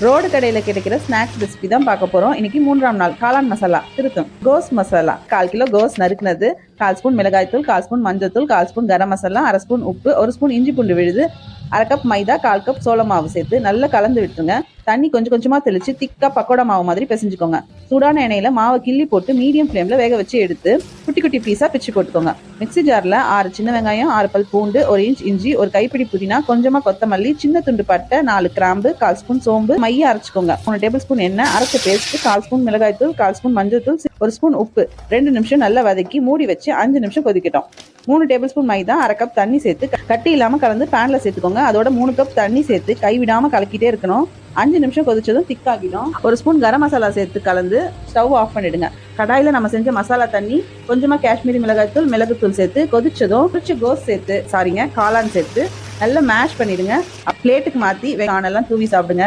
Road கடையில் கிடைக்கிற snacks recipe தான் பார்க்க போகிறோம். இன்னைக்கு 3ஆம் நாள் காளான் மசாலா திருத்தம் கோஸ் மசாலா. 1/4 கிலோ கோஸ் நறுக்குனது, 1/4 ஸ்பூன் மிளகாய்த்தூள், 1/4 ஸ்பூன் மஞ்சள்தூள், 1/4 ஸ்பூன் கரம் மசாலா, 1/2 ஸ்பூன் உப்பு, 1 ஸ்பூன் இஞ்சி பூண்டு விழுது, 1/2 கப் மைதா, 1/4 கப் சோள மாவு சேர்த்து நல்லா கலந்து விட்டுருங்க. தண்ணி கொஞ்சம் கொஞ்சமாக தெளித்து திக்காக பக்கோடா மாவு மாதிரி பிசைஞ்சுக்கோங்க. சூடான எண்ணெயில் மாவை கிள்ளி போட்டு மீடியம் ஃப்ளேமில் வேக வச்சு எடுத்து குட்டி குட்டி பீஸாக பிச்சு போட்டுக்கோங்க. மிக்ஸி ஜாரில் 6 சின்ன வெங்காயம், 6 பல் பூண்டு, 1 இன்ச் இஞ்சி, 1 கைப்பிடி புதினா, கொஞ்சமாக கொத்தமல்லி, சின்ன துண்டு பட்டை, 4 கிராம்பு, 1/4 ஸ்பூன் சோம்பு, மைய அரைச்சிக்கோங்க. 3 டேபிள் ஸ்பூன் எண்ணெய், அரைச்ச பேஸ்ட், 1/4 ஸ்பூன் மிளகாய்த்தூள், 1/4 ஸ்பூன் மஞ்சள் தூள், 1 ஸ்பூன் உப்பு, 2 நிமிஷம் நல்லா வதக்கி மூடி வச்சு 5 நிமிஷம் கொதிக்கட்டும். 3 டேபிள் ஸ்பூன் மைதா, 1/2 கப் தண்ணி சேர்த்து கட்டி இல்லாமல் கலந்து பேனில் சேர்த்துக்கோங்க. அதோட 3 கப் தண்ணி சேர்த்து கைவிடாமல் கலக்கிட்டே இருக்கணும். 5 நிமிஷம் கொதிச்சதும் திக்காகிடும். 1 ஸ்பூன் கரம் மசாலா சேர்த்து கலந்து ஸ்டவ் ஆஃப் பண்ணிடுங்க. கடாயில் நம்ம செஞ்ச மசாலா தண்ணி, கொஞ்சமாக காஷ்மீரி மிளகாய்த்தூள், மிளகுத்தூள் சேர்த்து கொதிச்சதும் கோஸ் சேர்த்து காளான் சேர்த்து நல்லா மேஷ் பண்ணிடுங்க. பிளேட்டுக்கு மாற்றி வெங்காயம் தூவி சாப்பிடுங்க.